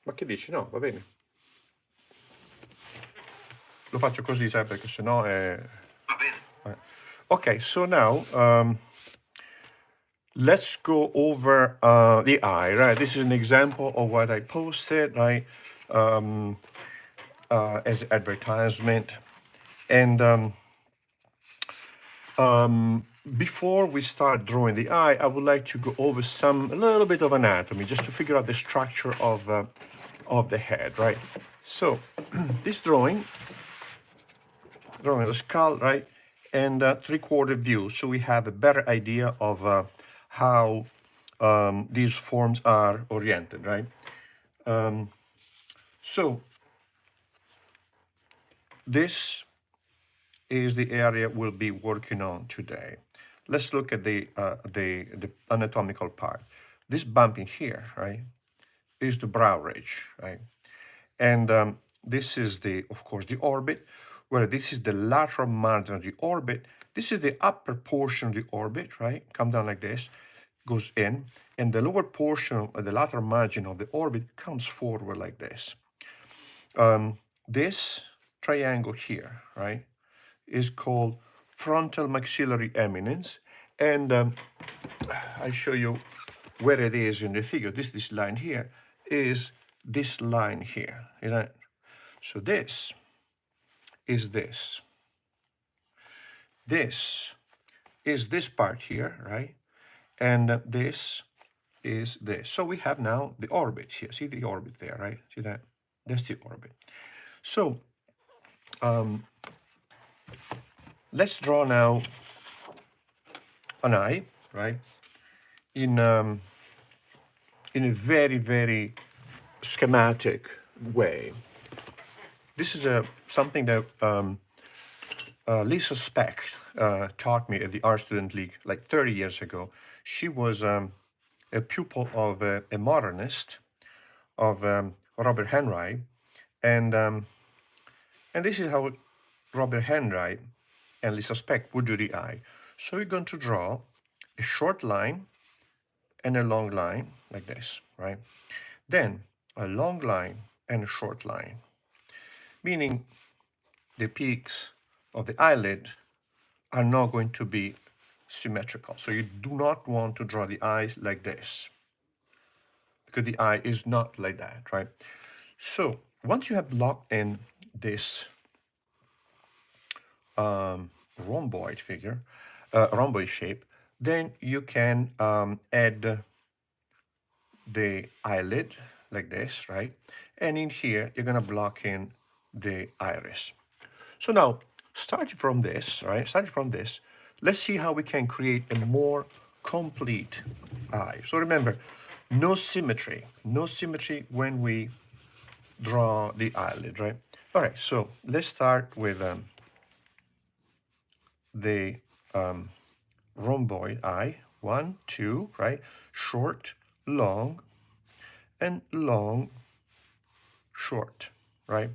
Ma che dici? No, va bene. Lo faccio così, sai, perché sennò è... Va bene. Okay, so now let's go over the eye, right? This is an example of what I posted, right, as advertisement. And before we start drawing the eye, I would like to go over a little bit of anatomy, just to figure out the structure of the head, right? So this drawing the skull, right, and three-quarter view, so we have a better idea of how these forms are oriented, right? So this is the area we'll be working on today. Let's look at the anatomical part. This bump in here, right, is the brow ridge, right? And this is of course, the orbit, where this is the lateral margin of the orbit. This is the upper portion of the orbit, right? Come down like this, goes in, and the lower portion of the lateral margin of the orbit comes forward like this. This triangle here, right, is called frontal maxillary eminence, and I show you where it is in the figure. This line here is this line here, you know? So this is this. This is this part here, right? And this is this. So we have now the orbit here. See the orbit there, right? See that? That's the orbit. So let's draw now an eye, right? In a very, very schematic way. This is something that Lisa Speck taught me at the Art Student League like 30 years ago. She was a pupil of a modernist, of Robert Henry, and this is how Robert Henry and Lisa Speck would do the eye. So we're going to draw a short line and a long line like this, right? Then a long line and a short line, meaning the peaks of the eyelid are not going to be symmetrical. So you do not want to draw the eyes like this, because the eye is not like that, right? So once you have locked in this rhomboid figure, rhomboid shape, then you can add the eyelid like this, right? And in here, you're gonna block in the iris. So now, starting from this, right? Starting from this, let's see how we can create a more complete eye. So remember, no symmetry when we draw the eyelid, right? All right, so let's start with the rhomboid eye. 1, 2, right? Short, long, and long, short, right?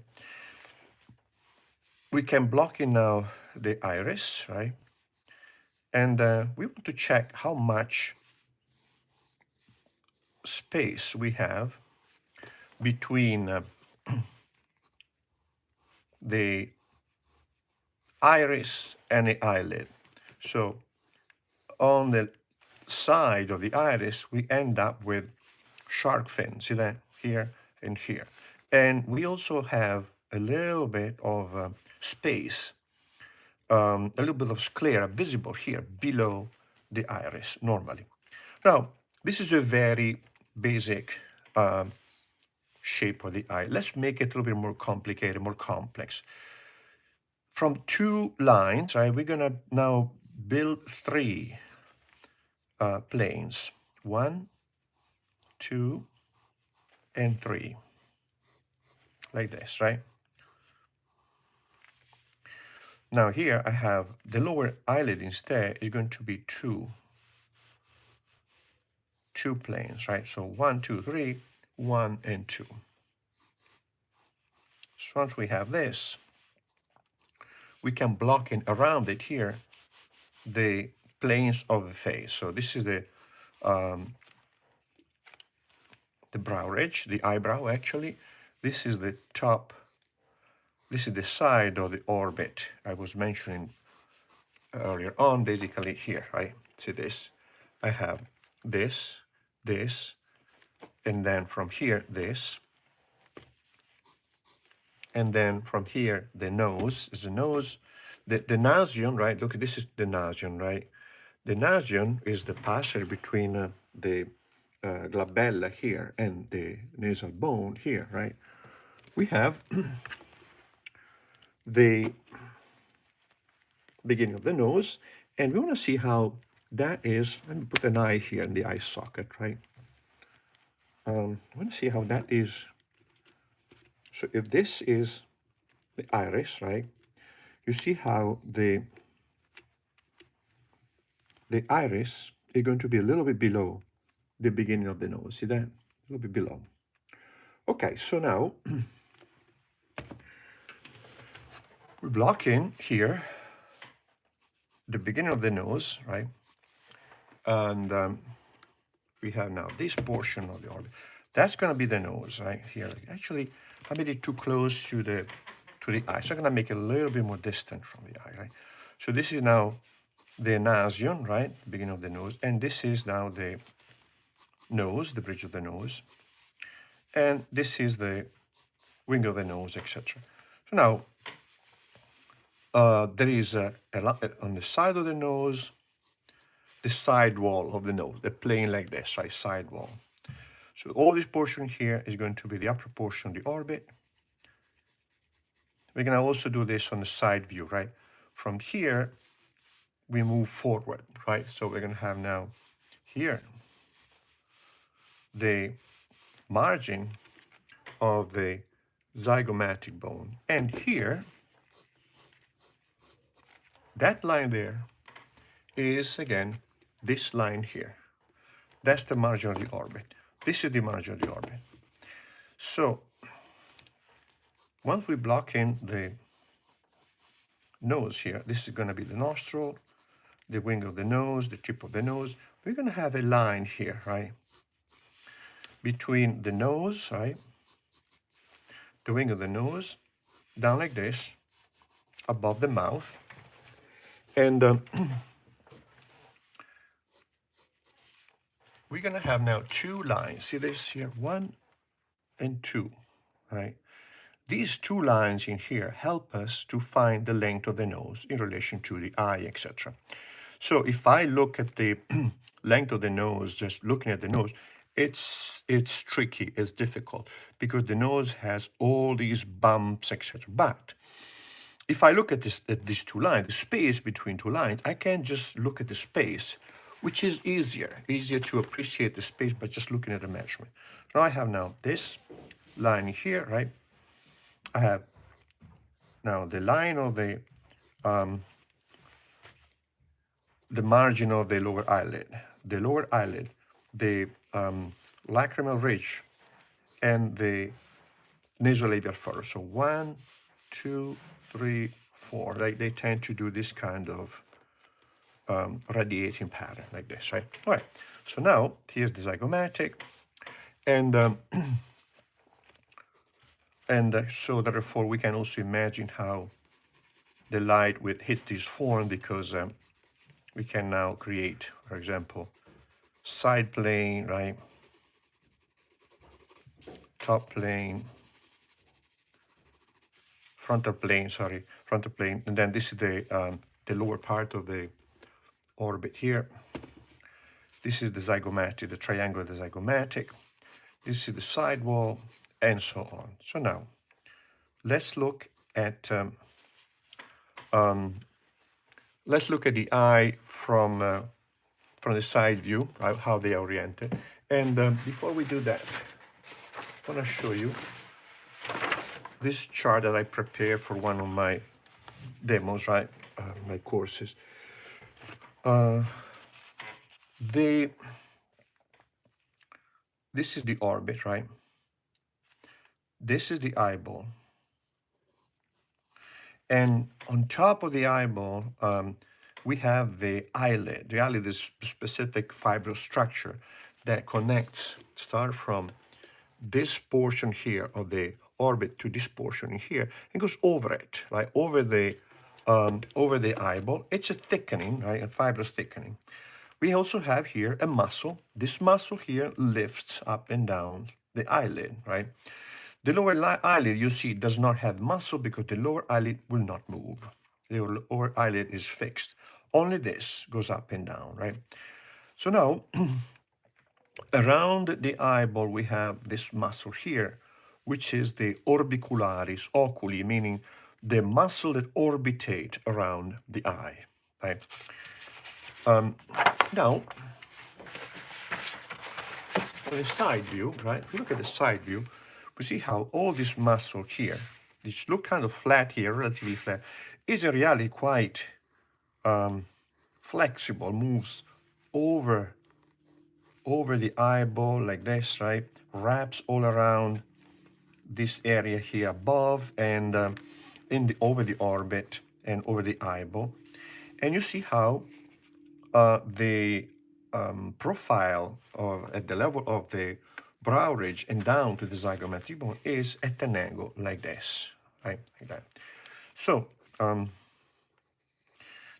We can block in now the iris, right? And we want to check how much space we have between the iris and the eyelid. So on the side of the iris, we end up with shark fins, see that? Here and here. And we also have a little bit of space, a little bit of sclera visible here below the iris normally. Now, this is a very basic shape of the eye. Let's make it a little bit more complicated, more complex. From 2 lines, right, we're gonna now build 3 planes. 1, 2, and 3, like this, right? Now here I have the lower eyelid instead is going to be two planes, right? So 1, 2, 3, 1 and 2. So once we have this, we can block in around it here the planes of the face. So this is the the brow ridge, the eyebrow actually. This is the top, this is the side of the orbit I was mentioning earlier on, basically here, right? See this? I have this, this, and then from here, this. And then from here, the nose is the nose. The nasion, right? Look, this is the nasion, right? The nasion is the passage between the glabella here and the nasal bone here, right? We have the beginning of the nose, and we want to see how that is. Let me put an eye here in the eye socket, right? I want to see how that is. So if this is the iris, right? You see how the iris is going to be a little bit below the beginning of the nose. See that? A little bit below. Okay, so now we block in here the beginning of the nose, right? And we have now this portion of the orbit. That's going to be the nose, right here. Actually, I made it too close to the eye, so I'm going to make it a little bit more distant from the eye, right? So this is now the nasion, right? Beginning of the nose, and this is now the nose, the bridge of the nose, and this is the wing of the nose, etc. So now there is on the side of the nose, the side wall of the nose, a plane like this, right? Side wall. So all this portion here is going to be the upper portion of the orbit. We're going to also do this on the side view, right? From here, we move forward, right? So we're going to have now here the margin of the zygomatic bone. And here, that line there is, again, this line here. That's the margin of the orbit. This is the margin of the orbit. So once we block in the nose here, this is going to be the nostril, the wing of the nose, the tip of the nose. We're going to have a line here, right? Between the nose, right? The wing of the nose, down like this, above the mouth. And we're going to have now two lines. See this here? 1 and 2, right? These two lines in here help us to find the length of the nose in relation to the eye, etc. So if I look at the length of the nose, just looking at the nose, it's tricky, it's difficult, because the nose has all these bumps, etc. But if I look at these two lines, the space between two lines, I can just look at the space, which is easier to appreciate the space by just looking at the measurement. So I have now this line here, right? I have now the line of the margin of the lower eyelid, the lacrimal ridge, and the nasolabial furrow. So 1, 2, 3, 4. They tend to do this kind of radiating pattern like this, right? All right. So now here's the zygomatic, and so therefore we can also imagine how the light will hit this form, because we can now create, for example, side plane, right? Top plane, frontal plane, and then this is the lower part of the orbit here. This is the zygomatic, the triangle of the zygomatic. This is the side wall, and so on. So now, let's look at the eye from the side view, how they are oriented. And before we do that, I want to show you this chart that I prepared for one of my demos, right? My courses. This is the orbit, right? This is the eyeball. And on top of the eyeball, we have the eyelid. The eyelid is a specific fibrous structure that connects, start from this portion here of the orbit to this portion in here and goes over it, right? Over the eyeball. It's a thickening, right? A fibrous thickening. We also have here a muscle. This muscle here lifts up and down the eyelid, right? The lower eyelid, you see, does not have muscle because the lower eyelid will not move. The lower eyelid is fixed. Only this goes up and down, right? So now, around the eyeball, we have this muscle here, which is the orbicularis oculi, meaning the muscle that orbitate around the eye, right? Now, on the side view, right? If you look at the side view, we see how all this muscle here, which look kind of flat here, relatively flat, is in reality quite flexible, moves over the eyeball like this, right? Wraps all around this area here above and over the orbit and over the eyeball. And you see how the profile at the level of the brow ridge and down to the zygomatic bone is at an angle like this, right? Like that. So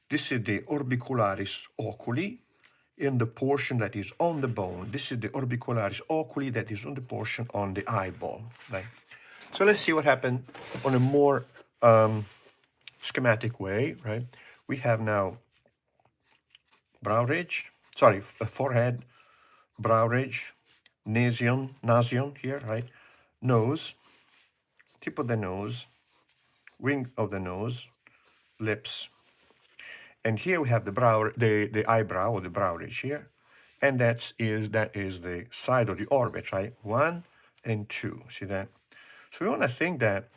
this is the orbicularis oculi in the portion that is on the bone. This is the orbicularis oculi that is on the portion on the eyeball, right? So let's see what happened on a more schematic way, right? We have now brow ridge, sorry, forehead, brow ridge, nasion here, right? Nose, tip of the nose, wing of the nose, lips. And here we have the eyebrow or the brow ridge here. And that is the side of the orbit, right? 1 and 2, see that? So we want to think that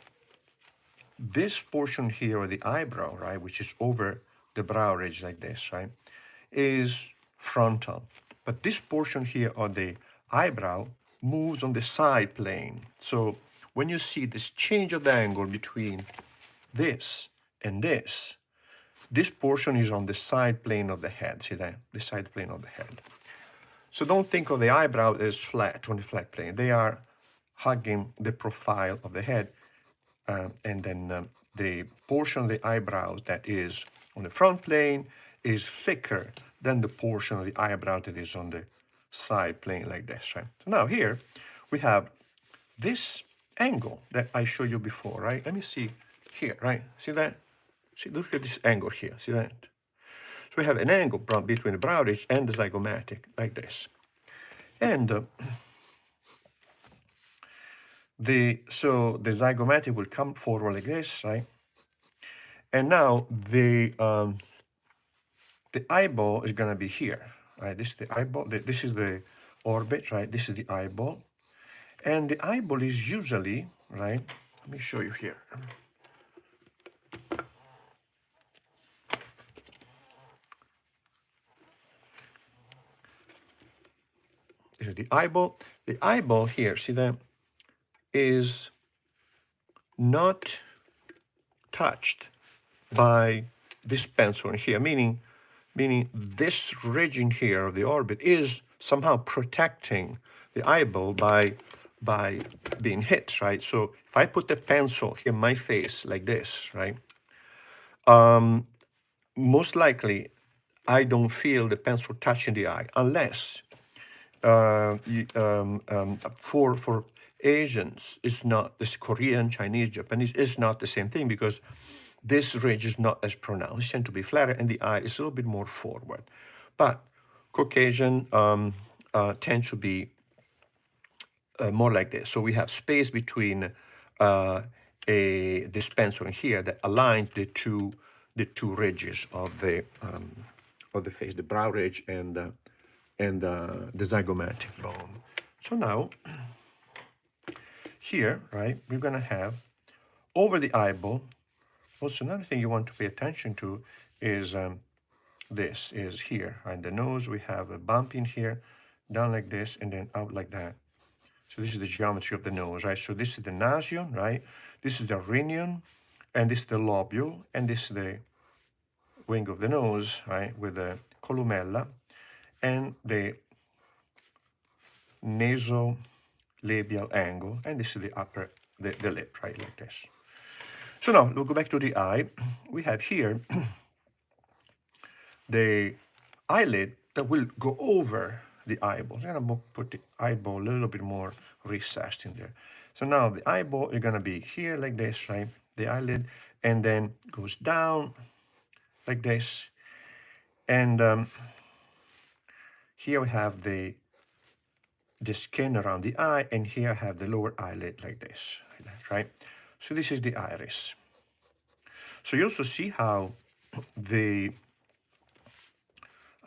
this portion here of the eyebrow, right, which is over the brow ridge like this, right, is frontal. But this portion here of the eyebrow moves on the side plane. So when you see this change of the angle between this and this portion is on the side plane of the head. See that? The side plane of the head. So don't think of the eyebrow as flat, on the flat plane. They are hugging the profile of the head. And then the portion of the eyebrows that is on the front plane is thicker than the portion of the eyebrow that is on the side plane like this, right? So now here we have this angle that I showed you before, right? Let me see here, right? See that? See, look at this angle here, see that? So we have an angle between the brow ridge and the zygomatic like this. And so the zygomatic will come forward like this, right? And now the eyeball is going to be here, right? This is the eyeball. This is the orbit, right? This is the eyeball. And the eyeball is usually, right? Let me show you here. This is the eyeball. The eyeball here, see that, is not touched by this pencil here, meaning this region here of the orbit is somehow protecting the eyeball by being hit, right? So if I put the pencil here in my face like this, right, most likely I don't feel the pencil touching the eye unless for Asians, it's not, this Korean, Chinese, Japanese, it's not the same thing because this ridge is not as pronounced. It tends to be flatter and the eye is a little bit more forward. But Caucasian tend to be more like this. So we have space between this pencil here that aligns the two ridges of the face, the brow ridge and the zygomatic bone. So now, here, right, we're going to have over the eyeball. Also, another thing you want to pay attention to is this is here. On the nose, we have a bump in here, down like this, and then out like that. So this is the geometry of the nose, right? So this is the nasion, right? This is the rhinion, and this is the lobule, and this is the wing of the nose, right, with the columella, and the nasolabial labial angle, and this is the upper, the lip, right, like this. So now, we'll go back to the eye. We have here the eyelid that will go over the eyeball. So I'm gonna put the eyeball a little bit more recessed in there. So now the eyeball is gonna be here like this, right? The eyelid, and then goes down like this. And here we have the skin around the eye, and here I have the lower eyelid like this, right? So this is the iris. So you also see how the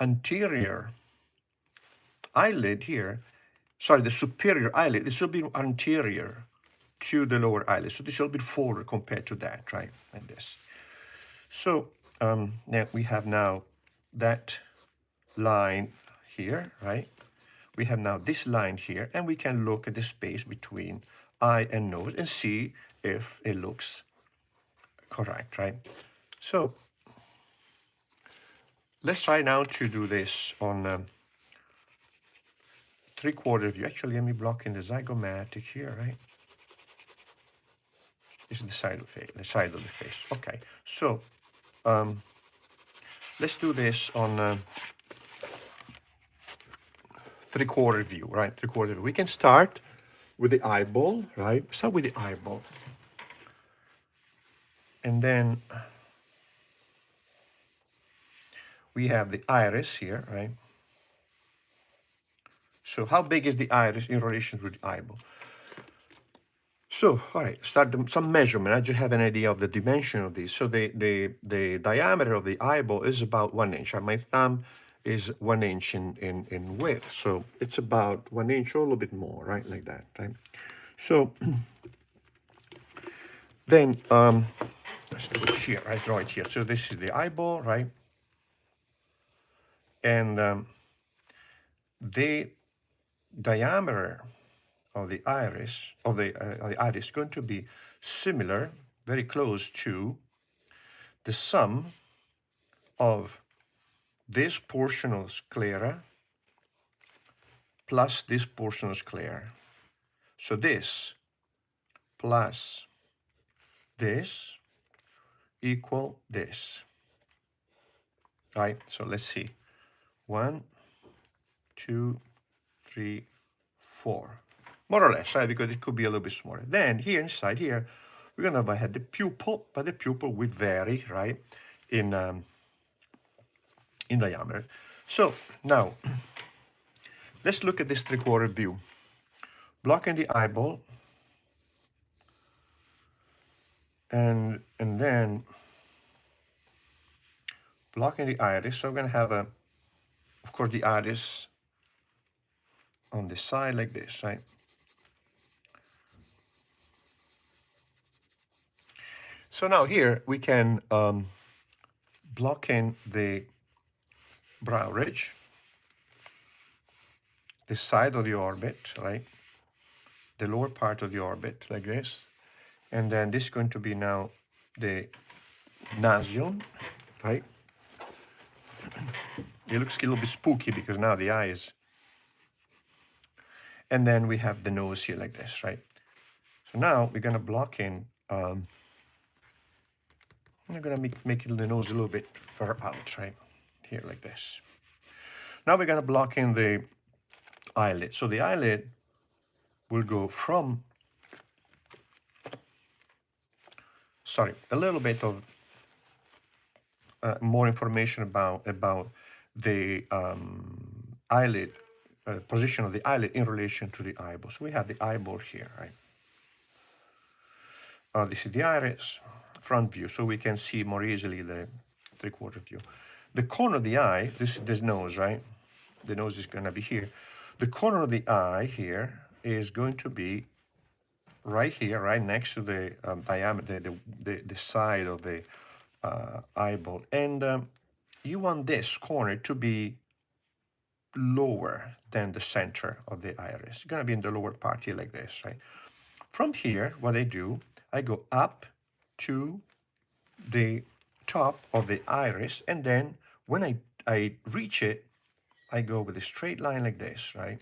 anterior eyelid here, sorry, the superior eyelid, this will be anterior to the lower eyelid. So this will be forward compared to that, right? Like this. So now we have now that line here, right? We have now this line here, and we can look at the space between eye and nose and see if it looks correct, right? So let's try now to do this on 3/4 view. Actually, let me block in the zygomatic here, right? This is the side of the face. Okay, so let's do this on 3/4 view, right? 3/4 view. We can start with the eyeball, right? Start with the eyeball. And then we have the iris here, right? So how big is the iris in relation to the eyeball? So, all right, start some measurement. I just have an idea of the dimension of this. So the diameter of the eyeball is about 1 inch. My thumb is 1 inch in width. So it's about 1 inch or a little bit more, right? Like that, right? So then let's do it here, right? Draw it here. So this is the eyeball, right? And the diameter of the iris is going to be similar, very close to the sum of this portion of sclera plus this portion of sclera. So this plus this equal this, right? So let's see. 1, 2, 3, 4. More or less, right? Because it could be a little bit smaller. Then here inside here, we're gonna have the pupil, but the pupil will vary, right? In diameter. So now let's look at this 3/4 view. Blocking the eyeball, and then blocking the iris. So we're gonna have of course, the iris on the side like this, right? So now here we can block in the brow ridge, the side of the orbit, right? The lower part of the orbit like this. And then this is going to be now the nasion, right? It looks a little bit spooky because now the eye is. And then we have the nose here like this, right? So now we're gonna block in, I'm gonna make the nose a little bit far out, right? Here like this. Now we're gonna block in the eyelid. So the eyelid will go from, sorry, a little bit of more information about the eyelid, position of the eyelid in relation to the eyeball. So we have the eyeball here, right? This is the iris, front view, so we can see more easily the 3/4 view. The corner of the eye, this nose, right? The nose is gonna be here. The corner of the eye here is going to be right here, right next to the diameter, the side of the eyeball. And you want this corner to be lower than the center of the iris. It's gonna be in the lower part here like this, right? From here, what I do, I go up to the top of the iris, and then when I reach it, I go with a straight line like this, right?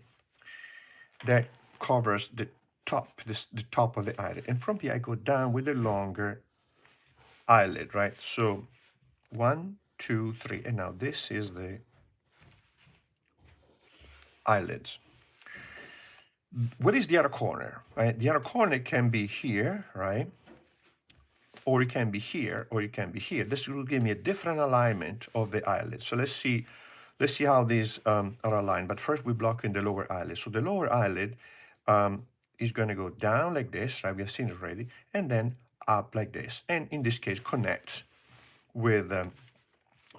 That covers the top, the top of the eyelid. And from here I go down with a longer eyelid, right? So 1, 2, 3, and now this is the eyelids. What is the other corner, right? The other corner can be here, right? Or it can be here, or it can be here. This will give me a different alignment of the eyelid. So let's see how these are aligned. But first we block in the lower eyelid. So the lower eyelid is going to go down like this, right? We have seen it already, and then up like this. And in this case, connect with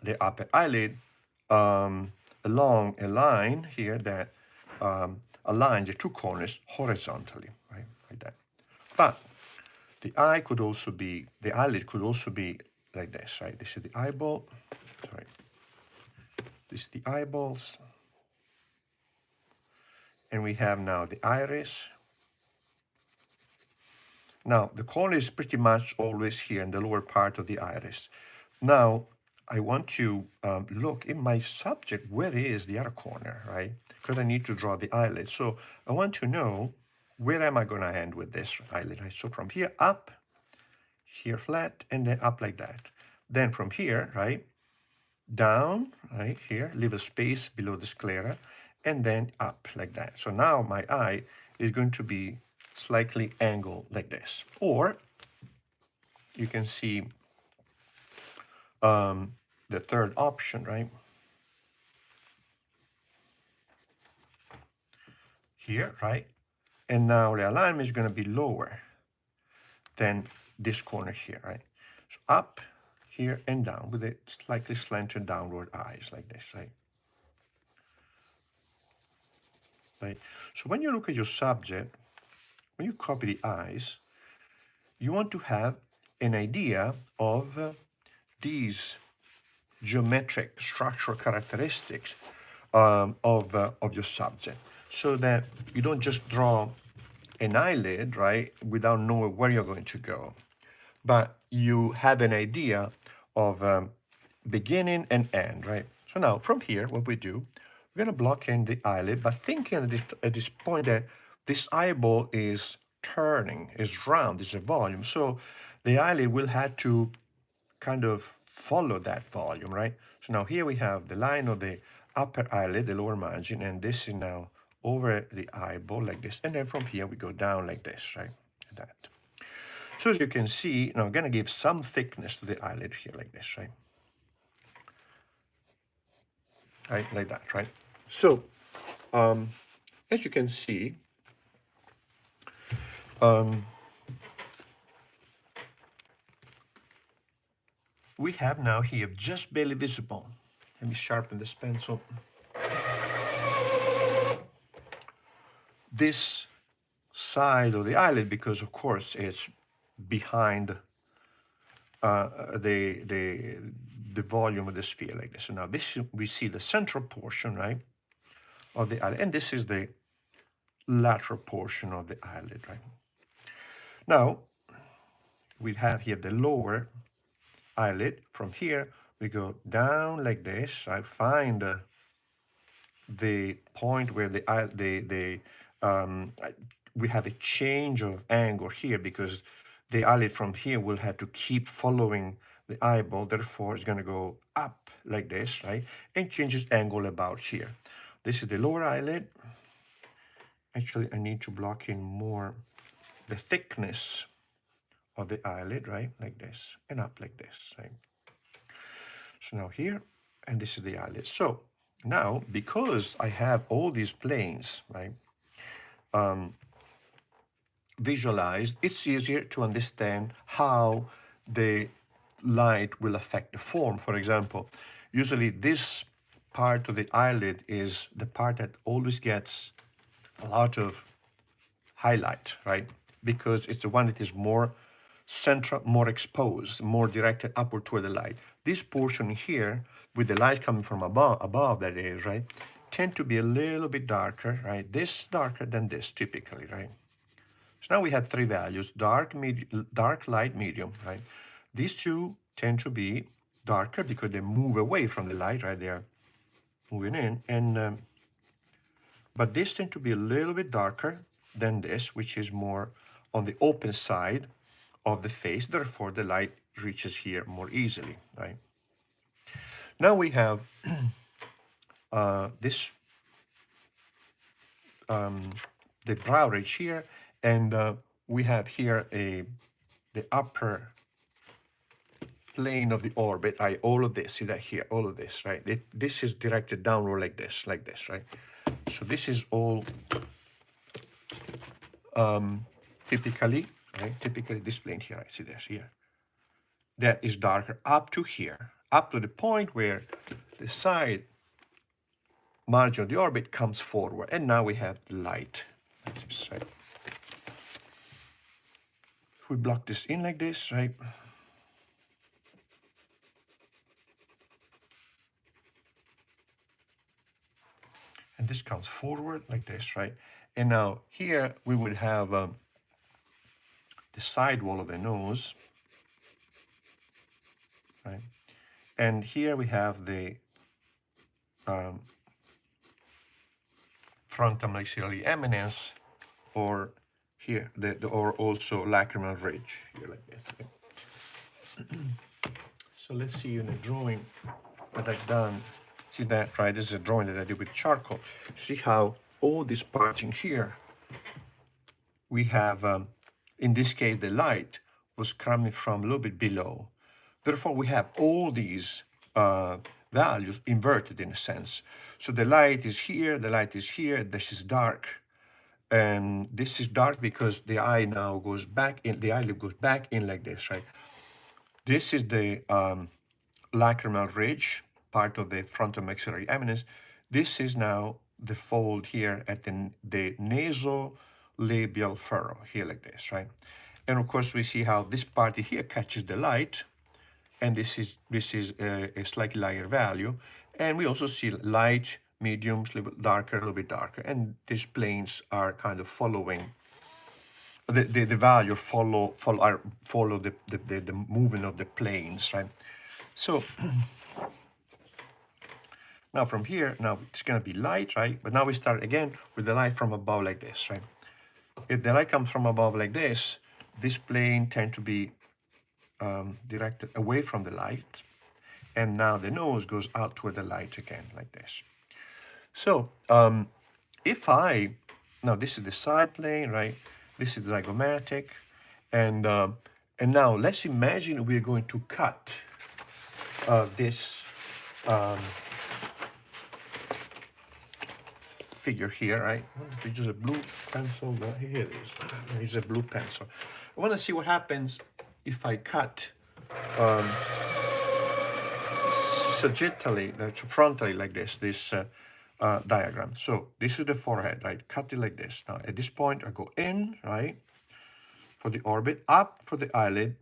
the upper eyelid along a line here that aligns the two corners horizontally, right? Like that. But the eyelid could also be like this, right? This is the eyeball, sorry. This is the eyeballs. And we have now the iris. Now, the corner is pretty much always here in the lower part of the iris. Now, I want to look in my subject, where is the other corner, right? Because I need to draw the eyelid. So I want to know, where am I going to end with this eyelid, right? So from here up, here flat, and then up like that. Then from here, right, down, right here, leave a space below the sclera, and then up like that. So now my eye is going to be slightly angled like this. Or you can see the third option, right? Here, right? And now the alignment is going to be lower than this corner here, right? So up, here, and down with a slightly slanted downward eyes like this, right? Right. So when you look at your subject, when you copy the eyes, you want to have an idea of these geometric structural characteristics of your subject, so that you don't just draw an eyelid, right, without knowing where you're going to go, but you have an idea of beginning and end, right? So now from here, what we do, we're going to block in the eyelid, but thinking at this point that this eyeball is turning, is round, is a volume. So the eyelid will have to kind of follow that volume, right? So now here we have the line of the upper eyelid, the lower margin, and this is now over the eyeball like this. And then from here we go down like this, right? Like that. So as you can see, now I'm going to give some thickness to the eyelid here like this, right? Right, like that, right? So, as you can see, we have now here just barely visible. Let me sharpen this pencil. This side of the eyelid, because of course it's behind the volume of the sphere like this. So now this, we see the central portion, right, of the eyelid, and this is the lateral portion of the eyelid, right? Now we have here the lower eyelid. From here we go down like this. I find the point where we have a change of angle here, because the eyelid from here will have to keep following the eyeball, therefore it's going to go up like this, right, and changes angle about here. This is the lower eyelid. Actually, I need to block in more the thickness of the eyelid, right, like this, and up like this, right? So now here, and this is the eyelid. So now, because I have all these planes, right, visualized, it's easier to understand how the light will affect the form. For example, usually this part of the eyelid is the part that always gets a lot of highlight, right? Because it's the one that is more central, more exposed, more directed upward toward the light. This portion here, with the light coming from above that is, right, tend to be a little bit darker, right? This darker than this typically, right? So now we have three values: dark, light, medium, right? These two tend to be darker because they move away from the light, right? They are moving in, and but these tend to be a little bit darker, than this, which is more on the open side of the face. Therefore, the light reaches here more easily, right? Now we have this, the brow ridge here, and we have here the upper plane of the orbit, all of this, see that here, all of this, right? This is directed downward like this, right? So this is all typically, right? Typically this plane here, right? See this here. That is darker up to here, up to the point where the side margin of the orbit comes forward, and now we have light. That's right. If we block this in like this, right? And this comes forward like this, right? And now here we would have the side wall of the nose, right? And here we have the frontal maxillary eminence, or here, or also lacrimal ridge, here like this. Okay? So let's see in the drawing that I've done. See that, right? This is a drawing that I did with charcoal. See how all these parts in here, we have, in this case, the light was coming from a little bit below. Therefore, we have all these values inverted in a sense. So the light is here, the light is here, this is dark. And this is dark because the eye now goes back in, the eyelid goes back in like this, right? This is the lacrimal ridge, part of the frontal maxillary eminence. This is now the fold here at the nasolabial furrow, here like this, right? And of course, we see how this part here catches the light, and this is a slightly higher value. And we also see light, medium, a little bit darker, a little bit darker. And these planes are kind of following, the value follow the movement of the planes, right? So now from here, now it's going to be light, right? But now we start again with the light from above like this, right? If the light comes from above like this plane tend to be directed away from the light. And now the nose goes out toward the light again, like this. So if now this is the side plane, right? This is zygomatic. And now let's imagine we're going to cut this figure here, right? I want to use a blue pencil. Here it is. I use a blue pencil. I want to see what happens if I cut sagittally, frontally like this diagram. So this is the forehead, right? Cut it like this. Now at this point I go in, right, for the orbit, up for the eyelid,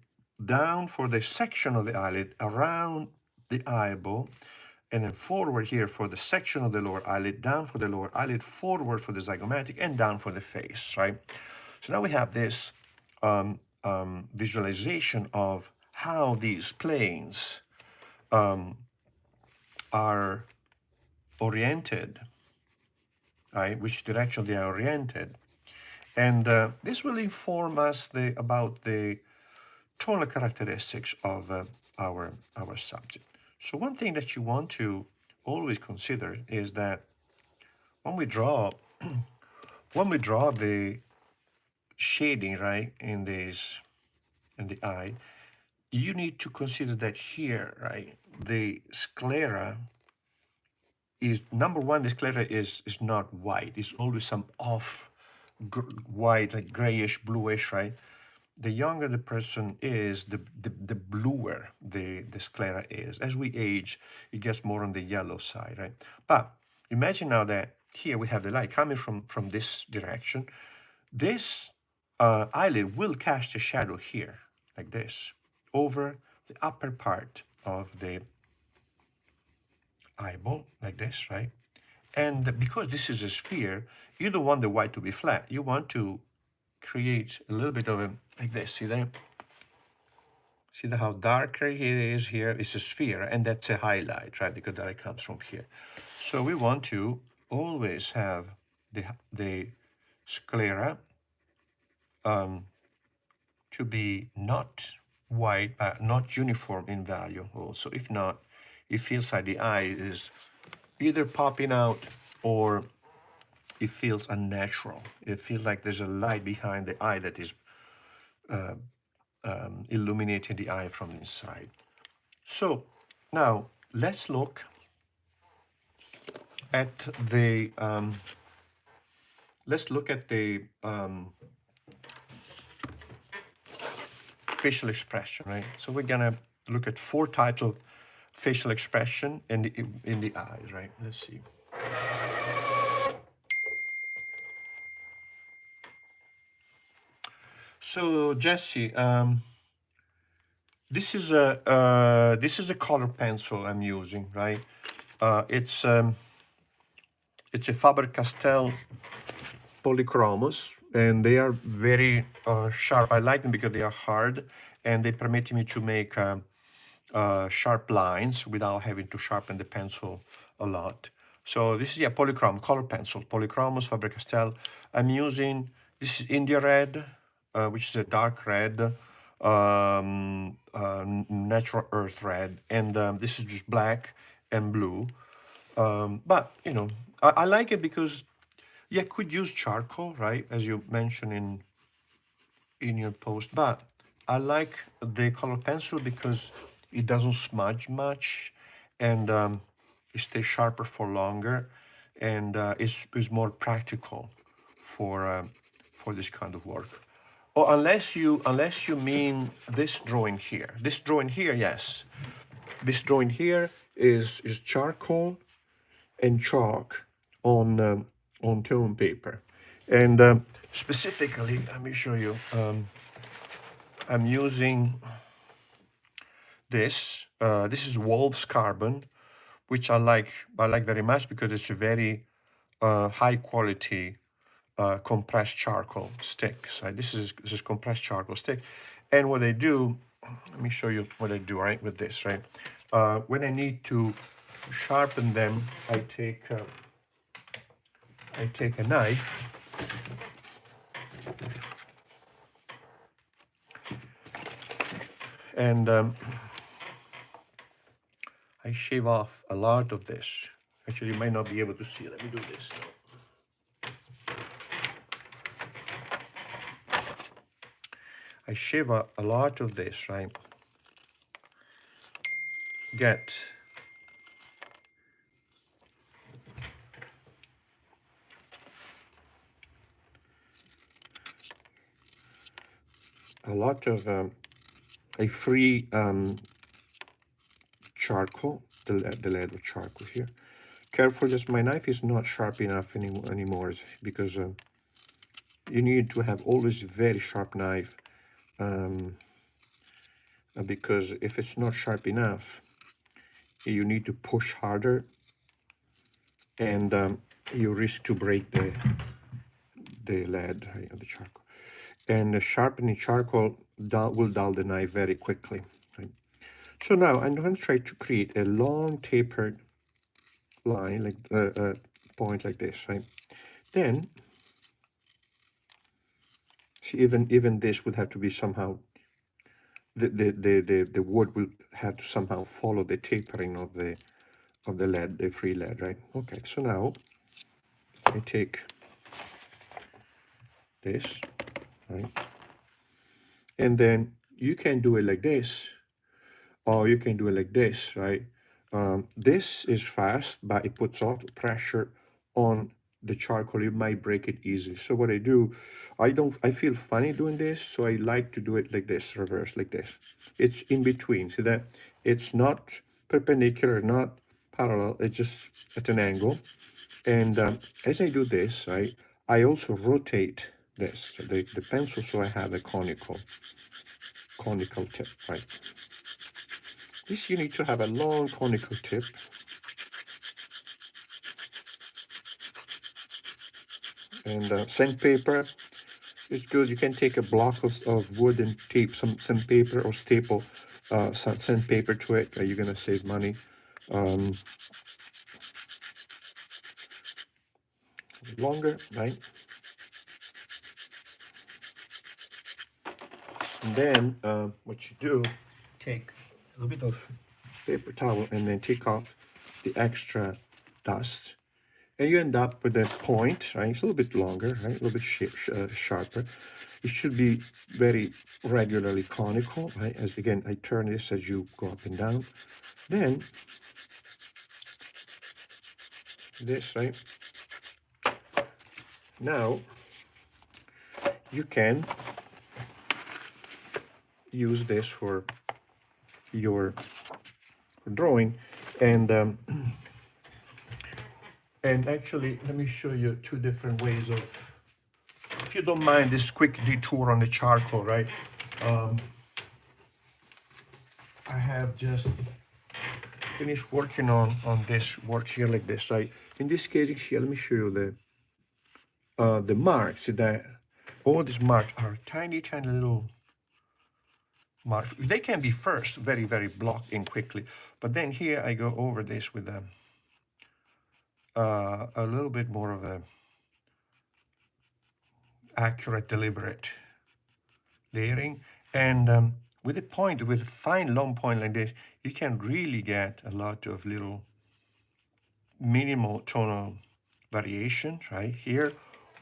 down for the section of the eyelid, around the eyeball, and then forward here for the section of the lower eyelid, down for the lower eyelid, forward for the zygomatic, and down for the face, right? So now we have this visualization of how these planes are oriented, right? Which direction they are oriented. And this will inform us about the tonal characteristics of our subject. So one thing that you want to always consider is that when we draw the shading, right, in the eye, you need to consider that here, right, the sclera is, number one, the sclera is not white. It's always some off white, like grayish, bluish, right? The younger the person is, the bluer the sclera is. As we age, it gets more on the yellow side, right? But imagine now that here we have the light coming from this direction. This eyelid will cast a shadow here, like this, over the upper part of the eyeball, like this, right? And because this is a sphere, you don't want the white to be flat. You want to create a little bit of a, like this, see that? See how darker it is here? It's a sphere, and that's a highlight, right? Because that comes from here. So we want to always have the sclera to be not white, but not uniform in value also. If not, it feels like the eye is either popping out or it feels unnatural. It feels like there's a light behind the eye that is illuminating the eye from inside. So now let's look at the facial expression, right? So we're gonna look at 4 types of facial expression in the eyes, right? Let's see. So Jesse, this is a color pencil I'm using, right? It's a Faber-Castell polychromos, and they are very sharp. I like them because they are hard, and they permit me to make sharp lines without having to sharpen the pencil a lot. So this is a polychrome color pencil, polychromos Faber-Castell. I'm using, this is India red, which is a dark red, natural earth red, and this is just black and blue. But you know, I like it because you could use charcoal, right, as you mentioned in your post, but I like the color pencil because it doesn't smudge much, and it stays sharper for longer, and is more practical for this kind of work. Oh, unless you mean this drawing here. This drawing here, yes. This drawing here is charcoal and chalk on tone paper, and specifically, let me show you. I'm using this. This is Wolf's Carbon, which I like very much because it's a very high quality compressed charcoal stick. So this is compressed charcoal stick, and what I do, let me show you what I do right with this. Right, when I need to sharpen them, I take a knife. And I shave off a lot of this. Actually, you might not be able to see. Let me do this now. I shave a lot of this, right? Get a lot of a free charcoal, the lead of charcoal here. Careful, just my knife is not sharp enough anymore because you need to have always a very sharp knife, because if it's not sharp enough, you need to push harder, and you risk to break the lead, right, the charcoal. And the sharpening charcoal will dull the knife very quickly. Right? So now I'm going to try to create a long tapered line, like a point like this, right? Then, see, even this would have to be somehow, the wood will have to somehow follow the tapering of the lead, the free lead, right? Okay, so now I take this, right? And then you can do it like this, or you can do it like this, right? This is fast, but it puts off pressure on the charcoal. You might break it easily. So what I do, I feel funny doing this, so I like to do it like this, reverse, like this. It's in between. See that? It's not perpendicular, not parallel. It's just at an angle. And as I do this, I also rotate this, the pencil, so I have a conical tip, right? This, you need to have a long conical tip. And sandpaper is good. You can take a block of wood and tape some sandpaper or staple some sandpaper to it. You're gonna save money. Longer, right? And then what you do, take a little bit of paper towel and then take off the extra dust. And you end up with a point, right? It's a little bit longer, right? A little bit sharper. It should be very regularly conical, right? As again, I turn this as you go up and down. Then this, right? Now you can use this for your drawing, and actually, let me show you two different ways of. If you don't mind this quick detour on the charcoal, right? I have just finished working on this work here like this, right? In this case here, let me show you the marks. That all these marks are tiny, tiny little marks. They can be first very, very blocked in quickly, but then here I go over this with a little bit more of a accurate, deliberate layering, and with a point, with a fine long point like this, you can really get a lot of little minimal tonal variations, right? Here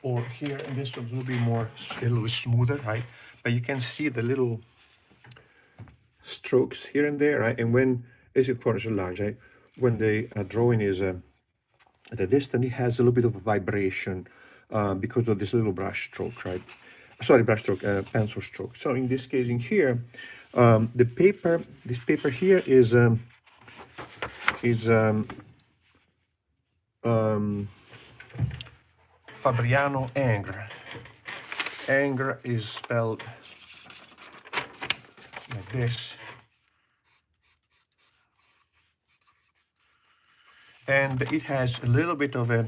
or here, and this one's a little bit more, a little bit smoother, right? But you can see the little strokes here and there, right? And when, as your corners are large, right? When the drawing is at a distance, it has a little bit of a vibration because of this little brush stroke, right? Sorry, brush stroke, pencil stroke. So in this case, in here, the paper, this paper here is Fabriano Ingres. Ingres is spelled like this. And it has a little bit of a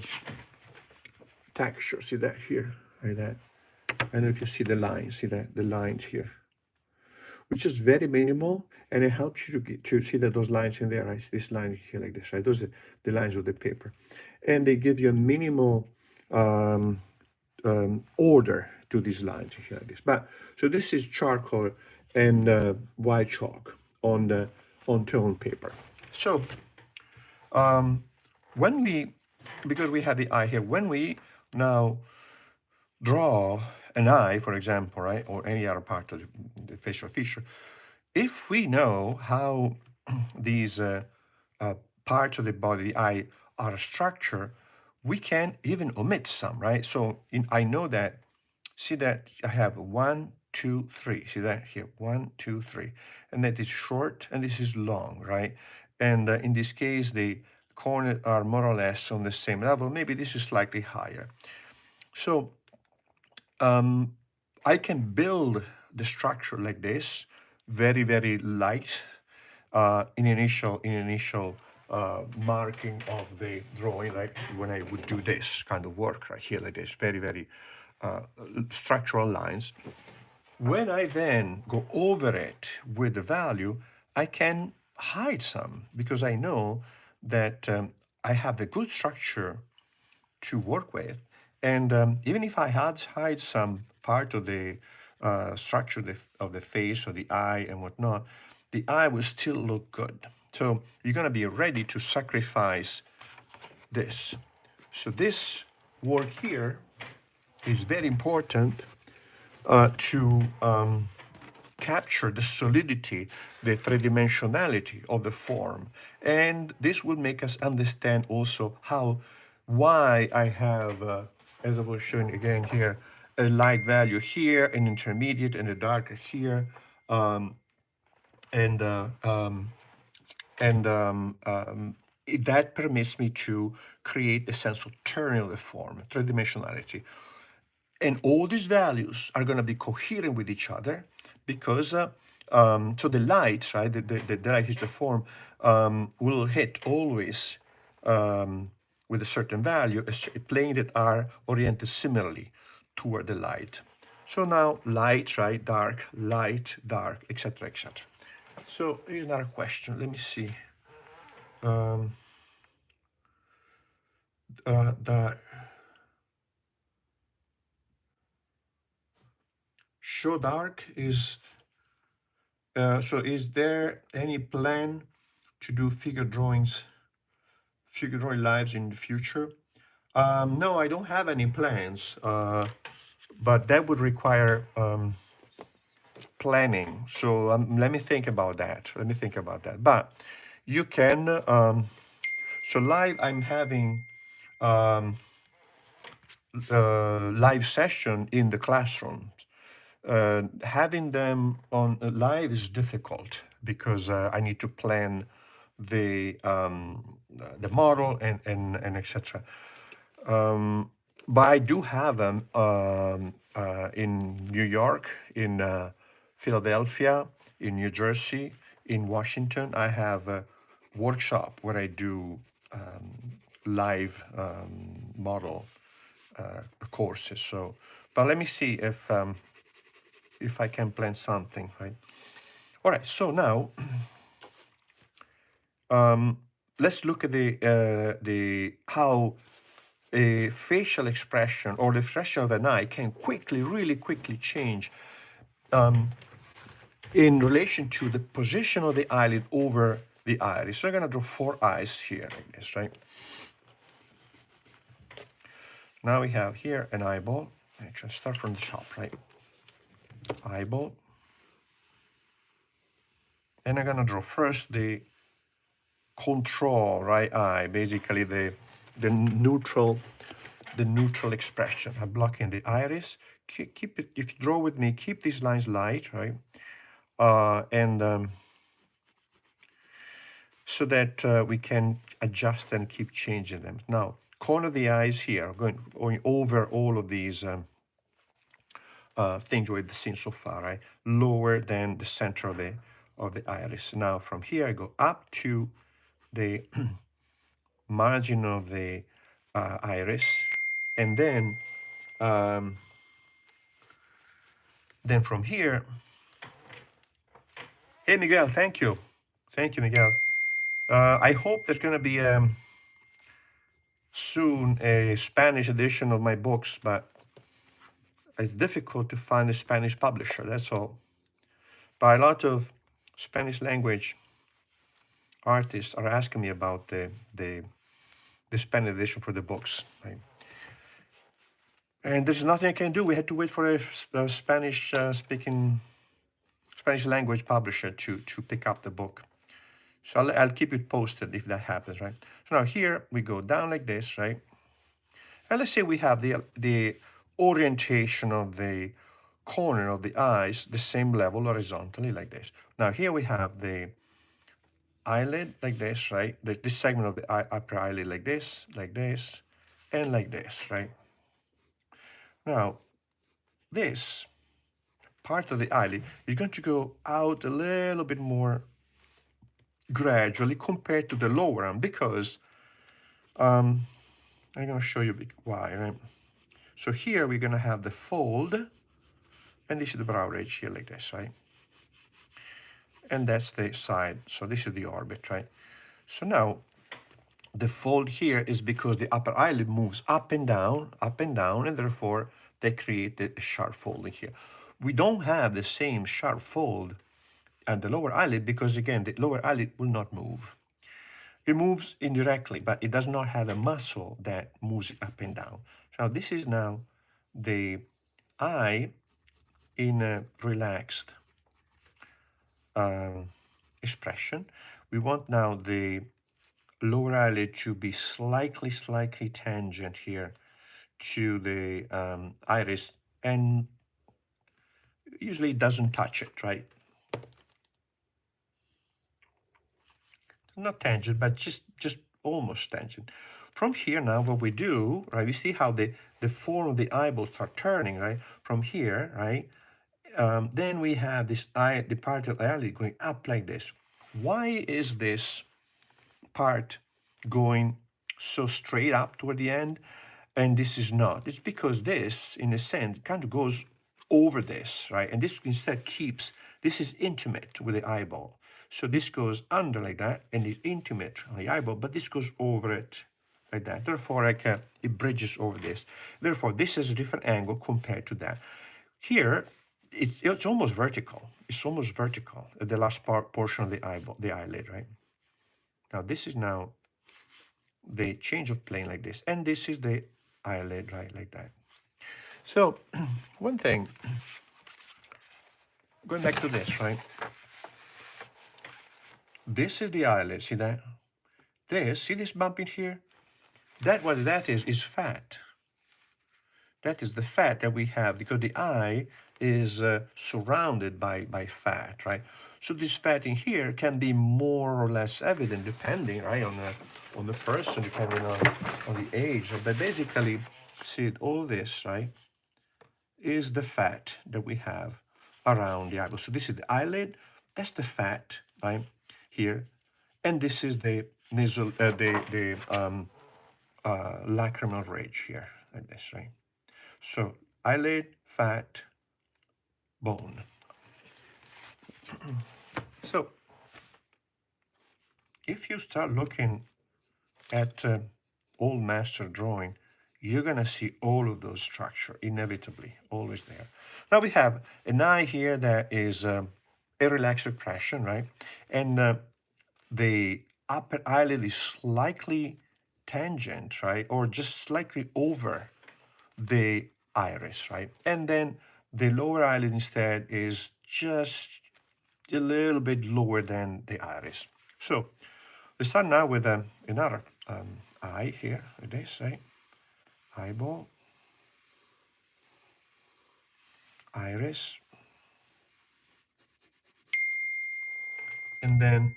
texture. See that here, like that. I don't know if you see the lines, see that, the lines here, which is very minimal, and it helps you to see that those lines in there, right? This line here like this, right? Those are the lines of the paper. And they give you a minimal order to these lines here like this. But so this is charcoal and white chalk on tone paper. So when we, because we have the eye here, when we now draw an eye, for example, right, or any other part of the facial feature, if we know how these parts of the body, the eye, are structured, we can even omit some, right? So I know that, see that I have 1, 2, 3. See that here, 1, 2, 3. And that is short and this is long, right? And in this case, the corners are more or less on the same level. Maybe this is slightly higher. So I can build the structure like this, very, very light in initial marking of the drawing, like when I would do this kind of work right here, like this, very, very structural lines. When I then go over it with the value, I can hide some because I know that I have a good structure to work with. And even if I hide some part of the structure of the face or the eye and whatnot, the eye will still look good. So you're going to be ready to sacrifice this. So this work here is very important to capture the solidity, the three-dimensionality of the form. And this will make us understand also why I have, as I was showing again here, a light value here, an intermediate and a darker here, that permits me to create a sense of turning of the form, three-dimensionality. And all these values are going to be coherent with each other because, so the light, right, the light is the form, will hit always with a certain value, a plane that are oriented similarly toward the light. So now light, right, dark, etc., etc. So here's another question. Let me see. The show dark is So is there any plan to do figure drawing lives in the future? No, I don't have any plans, but that would require planning. So let me think about that. Let me think about that. But you can, so live, I'm having live session in the classroom. Having them on live is difficult because I need to plan the model and etc. But I do have them in New York, in Philadelphia, in New Jersey, in Washington. I have a workshop where I do live model courses. So, but let me see if I can plan something, right? All right. So now let's look at the how a facial expression or the expression of an eye can quickly, really quickly change in relation to the position of the eyelid over the iris. So I'm going to draw 4 eyes here like this, right? Now we have here an eyeball. Actually, start from the top, right? Eyeball. And I'm going to draw first the control right eye, basically the neutral expression. I'm blocking the iris. Keep it, if you draw with me, keep these lines light, right? And so that we can adjust and keep changing them. Now, corner of the eyes here, going over all of these things we've seen so far, right? Lower than the center of the iris. Now, from here, I go up to the margin of the iris, and then from here, hey Miguel, thank you, Miguel. I hope there's going to be soon a Spanish edition of my books, but it's difficult to find a Spanish publisher. That's all. But a lot of Spanish language artists are asking me about the Spanish edition for the books, right? And there's nothing I can do. We had to wait for a Spanish speaking Spanish language publisher to pick up the book. So I'll keep you posted if that happens, right? So now here we go down like this, right? And let's say we have the orientation of the corner of the eyes the same level horizontally like this. Now here we have the eyelid like this, right? This segment of the upper eyelid like this, and like this, right? Now this part of the eyelid is going to go out a little bit more gradually compared to the lower arm because I'm going to show you why, right? So here we're going to have the fold, and this is the brow ridge here like this, right? And that's the side, so this is the orbit, right? So now the fold here is because the upper eyelid moves up and down, and therefore they create a sharp folding here. We don't have the same sharp fold at the lower eyelid because, again, the lower eyelid will not move. It moves indirectly, but it does not have a muscle that moves it up and down. Now, this is now the eye in a relaxed expression. We want now the lower eyelid to be slightly tangent here to the iris, and usually it doesn't touch it, right? Not tangent, but just almost tangent. From here now, what we do, right, we see how the form of the eyeballs are turning, right? From here, right, then we have this eye, the part of the eyelid going up like this. Why is this part going so straight up toward the end, and this is not? It's because this, in a sense, kind of goes over this, right? And this instead keeps, this is intimate with the eyeball. So this goes under like that, and is intimate on the eyeball, but this goes over it like that. Therefore, it bridges over this. Therefore, this is a different angle compared to that. Here, it's almost vertical. It's almost vertical at the last portion of the eyeball, the eyelid, right? Now this is now the change of plane like this, and this is the eyelid, right, like that. So one thing, going back to this, right? This is the eyelid. See that? See this bump in here? That what that is fat. That is the fat that we have because the eye is surrounded by fat, right? So this fat in here can be more or less evident depending, right, on the person, depending on the age. But basically, see all this, right, is the fat that we have around the eyeball. So this is the eyelid. That's the fat, right, here, and this is the nasal, lacrimal ridge here, like this, right? So eyelid, fat, bone. So if you start looking at old master drawing, you're gonna see all of those structure inevitably, always there. Now we have an eye here that is a relaxed expression, right? And the upper eyelid is slightly tangent, right? Or just slightly over the iris, right? And then the lower eyelid instead is just a little bit lower than the iris. So we start now with another eye here, like this, right? Eyeball, iris, and then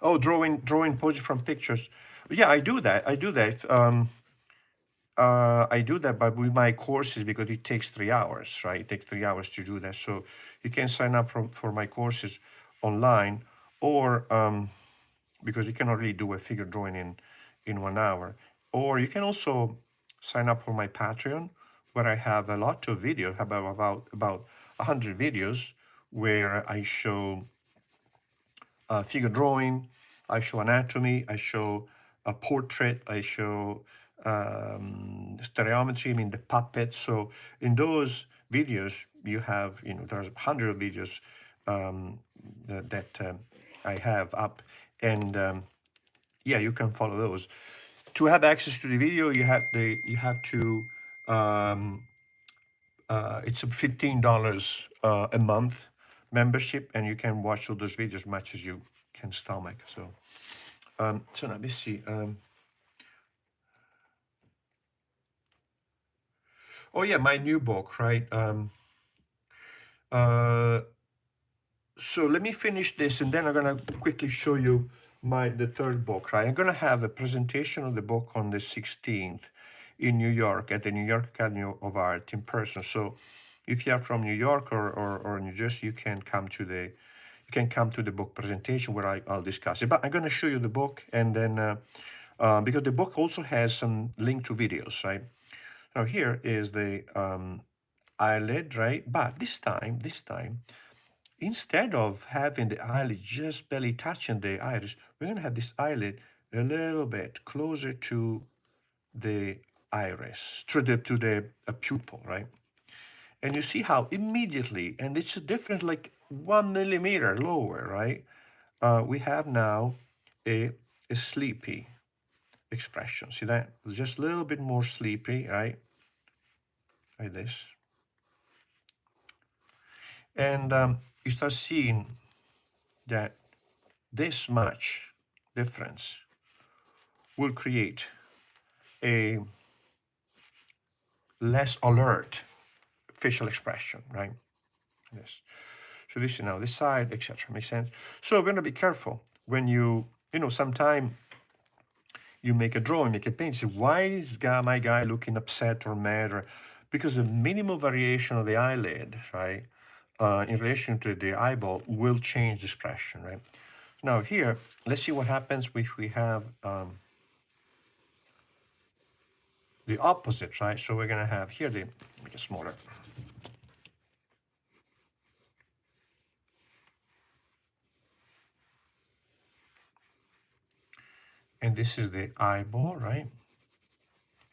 oh, drawing poses from pictures. Yeah, I do that. I do that. I do that, but with my courses because it takes 3 hours, right? It takes 3 hours to do that. So you can sign up for my courses online, or because you cannot really do a figure drawing in 1 hour. Or you can also sign up for my Patreon, where I have a lot of videos, about 100 videos, where I show figure drawing, I show anatomy, I show a portrait, I show stereometry, I mean the puppet. So in those videos, you have, there's 100 of videos that I have up, and yeah, you can follow those. To have access to the video, you have to it's a $15 a month membership, and you can watch all those videos as much as you can stomach. So so let me see. Oh yeah, my new book, right? So let me finish this, and then I'm gonna quickly show you the third book, right? I'm gonna have a presentation of the book on the 16th in New York at the New York Academy of Art in person. So if you are from New York or New Jersey, you can come to the book presentation where I'll discuss it. But I'm gonna show you the book, and then because the book also has some link to videos, right? Now here is the eyelid, right? But this time, instead of having the eyelid just barely touching the iris, we're gonna have this eyelid a little bit closer to the iris, to the pupil, right? And you see how immediately, and it's a difference like 1 millimeter lower, right? We have now a sleepy expression. See that? Just a little bit more sleepy, right? Like this. And you start seeing that this much difference will create a less alert facial expression, right? Yes. So this is now this side, etc. Makes sense? So we're going to be careful when sometime you make a drawing, make a paint, say, why is my guy looking upset or mad? Because the minimal variation of the eyelid, right, in relation to the eyeball will change the expression, right? Now here, let's see what happens if we have the opposite, right? So we're gonna have here make it smaller. And this is the eyeball, right?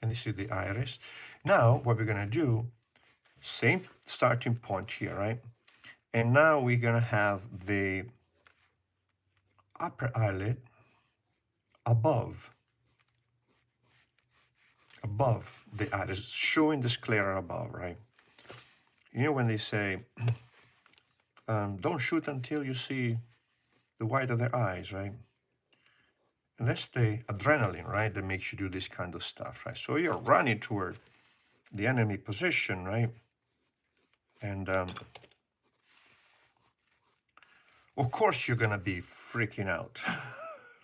and this is the iris. Now, what we're gonna do, same starting point here, right? And now we're gonna have the upper eyelid above the iris, showing the sclera above, right? You know when they say, don't shoot until you see the white of their eyes, right? And that's the adrenaline, right, that makes you do this kind of stuff, right? So you're running toward the enemy position, right? And of course you're gonna be freaking out,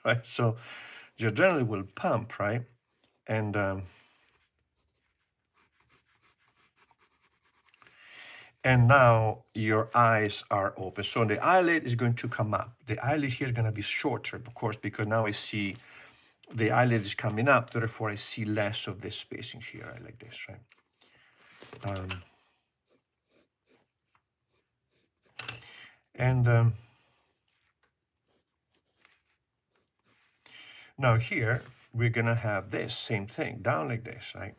right? So the adrenaline will pump, right? And now your eyes are open. So the eyelid is going to come up. The eyelid here is going to be shorter, of course, because now I see the eyelid is coming up. Therefore, I see less of this spacing here, right, like this, right? Now here, we're going to have this same thing, down like this, right?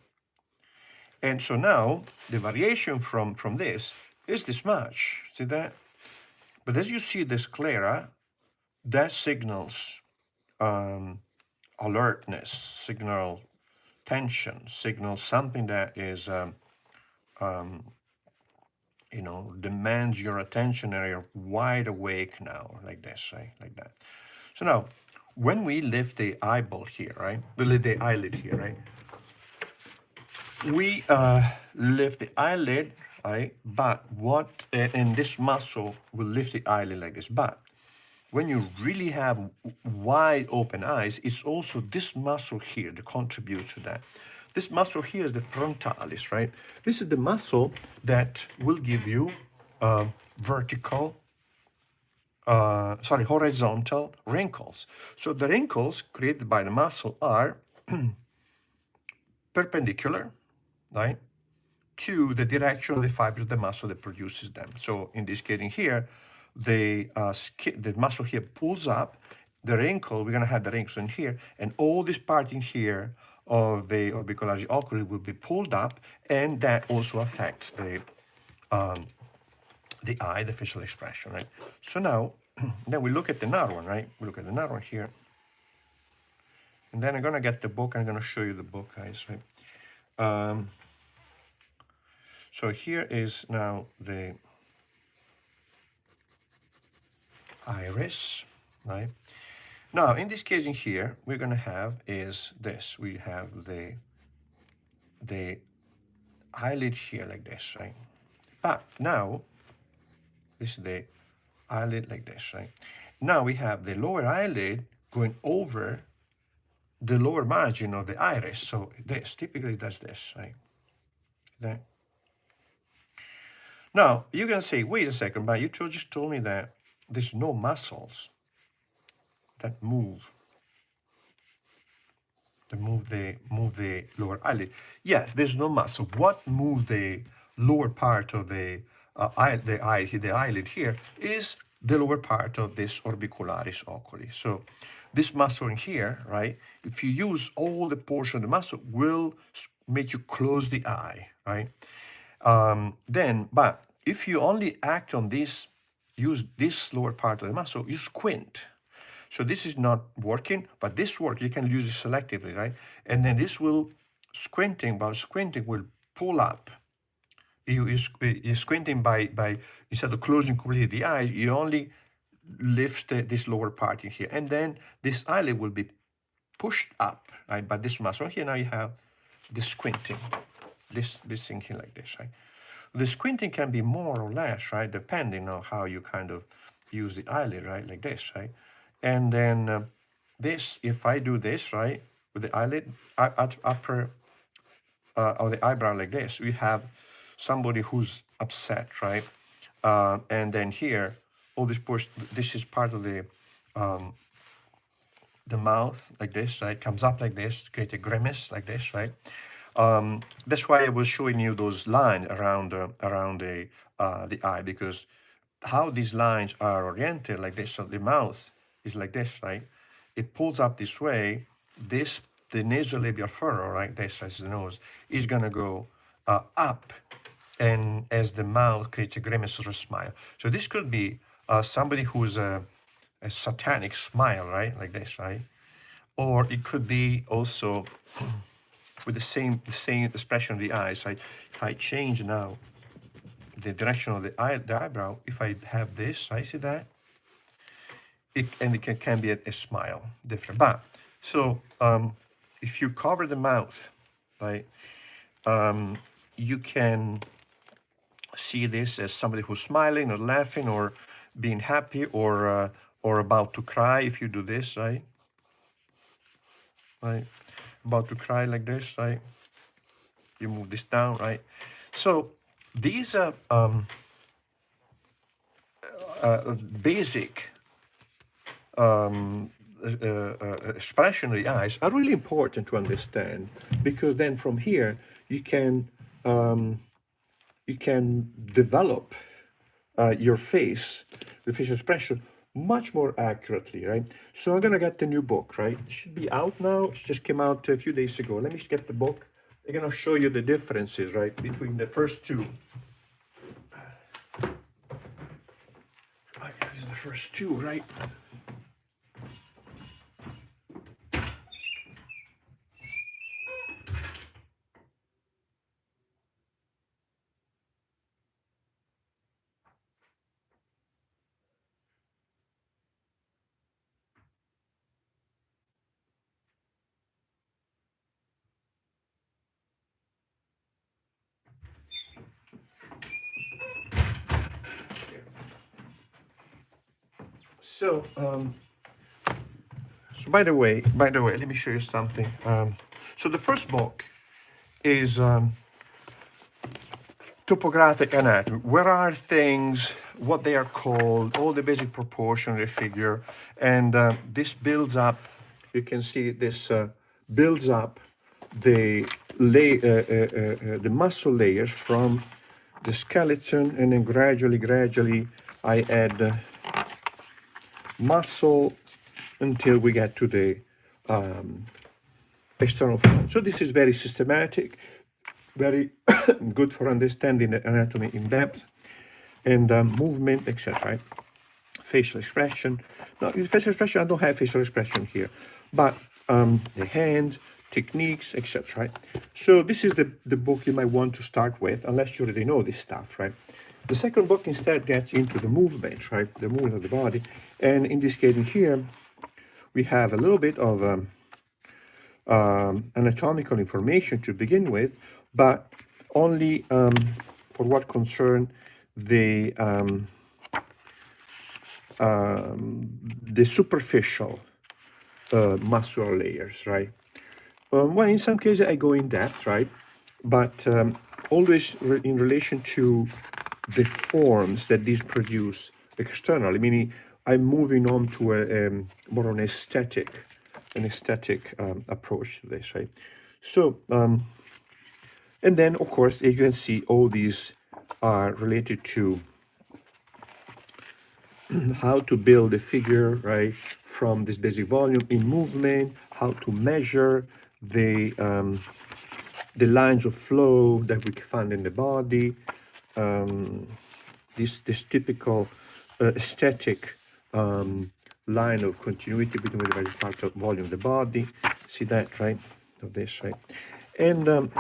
And so now, the variation from this is this much. See that? But as you see the sclera, that signals alertness, signal tension, signals something that is, you know, demands your attention and you're wide awake now, like this, right? Like that. So now, when we lift the eyeball here, right? The eyelid here, right? We lift the eyelid, right? But what, and this muscle will lift the eyelid like this. But when you really have wide open eyes, it's also this muscle here that contributes to that. This muscle here is the frontalis, right? This is the muscle that will give you horizontal wrinkles. So the wrinkles created by the muscle are perpendicular, right, to the direction of the fibers of the muscle that produces them. So in this case in here, the muscle here pulls up, the wrinkle, we're gonna have the wrinkles in here, and all this part in here of the orbicularis oculi will be pulled up, and that also affects the eye, the facial expression, right? So now, then we look at the narrow one, right? We look at the narrow one here. And then I'm gonna get the book, I'm gonna show you the book, guys, right? So here is now the iris, right? Now, in this case in here, we're gonna have is this. We have the eyelid here like this, right? But now, this is the eyelid like this, right? Now we have the lower eyelid going over the lower margin of the iris. So this typically does this, right? That. Now, you're going to say, wait a second, but you just told me that there's no muscles that move the lower eyelid. Yes, there's no muscle. What moves the lower part of the eyelid here is the lower part of this orbicularis oculi. So this muscle in here, right, if you use all the portion of the muscle, will make you close the eye, right? But if you only act on this, use this lower part of the muscle, you squint. So this is not working, but this works. You can use it selectively, right? And then this will, squinting will pull up. You're squinting by, instead of closing completely the eyes, you only lift this lower part in here. And then this eyelid will be pushed up, right, by this muscle. Here now you have the squinting, this thing here like this, right? The squinting can be more or less, right, depending on how you kind of use the eyelid, right, like this, right? And then this, if I do this, right, with the eyelid, upper of the eyebrow like this, we have somebody who's upset, right? And then here, all this portion, this is part of the mouth like this, right? Comes up like this, create a grimace like this, right? That's why I was showing you those lines around the eye, because how these lines are oriented like this. So the mouth is like this, right? It pulls up this way. This the nasolabial furrow, right, this is the nose, is going to go up, and as the mouth creates a grimace or a smile. So this could be somebody who's a satanic smile, right, like this, right? Or it could be also with the same expression of the eyes. If I change now the direction of the eyebrow, if I have this, I see that, and it can be a smile, different. But so if you cover the mouth, right, you can see this as somebody who's smiling or laughing or being happy or about to cry. If you do this, right, about to cry like this, right, you move this down, right. So these are basic expression of the eyes are really important to understand, because then from here you can develop your face, the facial expression, much more accurately, right? So I'm gonna get the new book, right? It should be out now. It just came out a few days ago. Let me just get the book. I'm gonna show you the differences, right, between the first two. This is the first two, right? So, by the way, let me show you something. So the first book is topographic anatomy. Where are things, what they are called, all the basic proportion of the figure, and this builds up. You can see this builds up the muscle layers from the skeleton, and then gradually I add muscle until we get to the external front. So this is very systematic, very good for understanding the anatomy in depth, and movement, etc. Right? Facial expression. Now, in facial expression, I don't have facial expression here, but the hands, techniques, etc. Right? So this is the book you might want to start with, unless you already know this stuff, right? The second book instead gets into the movement, right? The movement of the body. And in this case here, we have a little bit of anatomical information to begin with, but only for what concern the superficial muscular layers, right? Well, in some cases I go in depth, right? But always in relation to the forms that these produce externally, meaning I'm moving on to a more an aesthetic approach to this, right? So, and then of course, as you can see, all these are related to how to build a figure, right, from this basic volume in movement, how to measure the lines of flow that we find in the body, this typical aesthetic line of continuity between the various parts of volume of the body. See that, right? Of this, right? And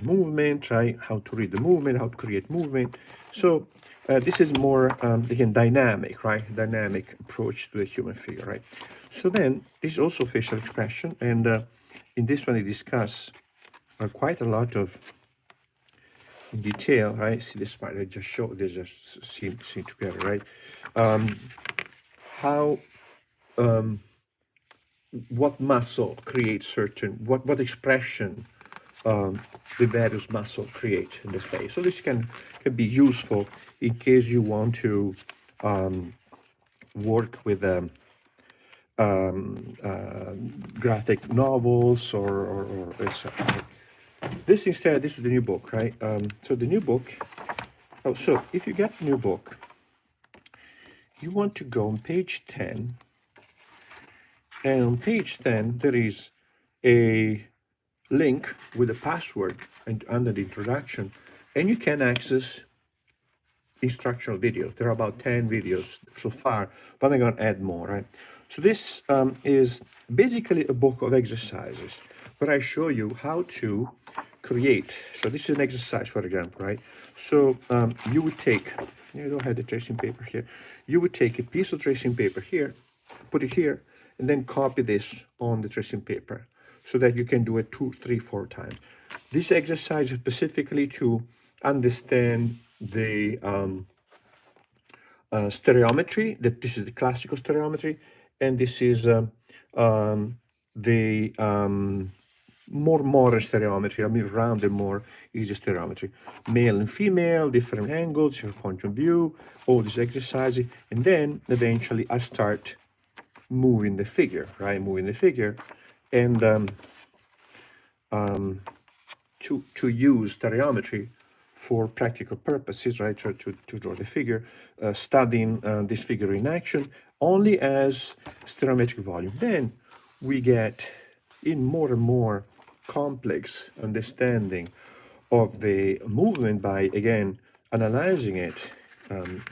movement, right? How to read the movement, how to create movement. So this is more again dynamic, right? Dynamic approach to the human figure, right? So then this is also facial expression, and in this one I discuss quite a lot of in detail, right? See this part I just showed. They just seen together, right? How what muscle creates certain what expression the various muscle create in the face. So this can be useful in case you want to work with graphic novels or etc. This instead, this is the new book, right? So the new book. Oh, so if you get the new book, you want to go on page 10, and on page 10 there is a link with a password and under the introduction, and you can access instructional videos. There are about 10 videos so far, but I'm going to add more, right? So this is basically a book of exercises where I show you how to create. So this is an exercise, for example, right? So you would take, I don't have the tracing paper here. You would take a piece of tracing paper here, put it here, and then copy this on the tracing paper so that you can do it 2, 3, 4 times. This exercise is specifically to understand the stereometry, that this is the classical stereometry, and this is the more modern stereometry, I mean rounded, more easy stereometry. Male and female, different angles, different point of view, all these exercises, and then eventually I start moving the figure, right? Moving the figure, and to use stereometry for practical purposes, right? To draw the figure, studying this figure in action only as stereometric volume. Then we get in more and more complex understanding of the movement by, again, analyzing it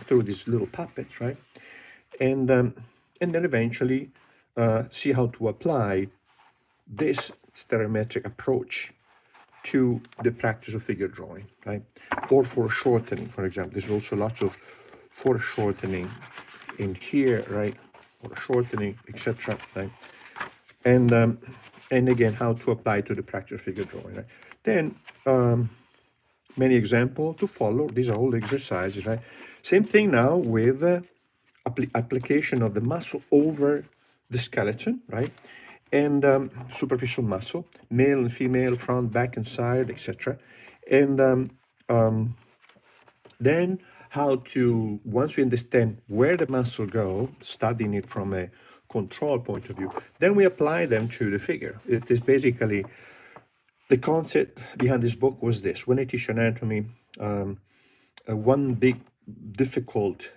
through these little puppets, right? And then eventually see how to apply this stereometric approach to the practice of figure drawing, right? Or foreshortening, for example. There's also lots of foreshortening in here, right? Foreshortening, etc. Right? And again, how to apply to the practice of figure drawing. Right? Then many examples to follow. These are all exercises, right? Same thing now with application of the muscle over the skeleton, right? And superficial muscle, male and female, front, back, and side, etc. And then how to, once we understand where the muscle go, studying it from a control point of view, then we apply them to the figure. It is basically, the concept behind this book was this. When I teach anatomy, one big difficult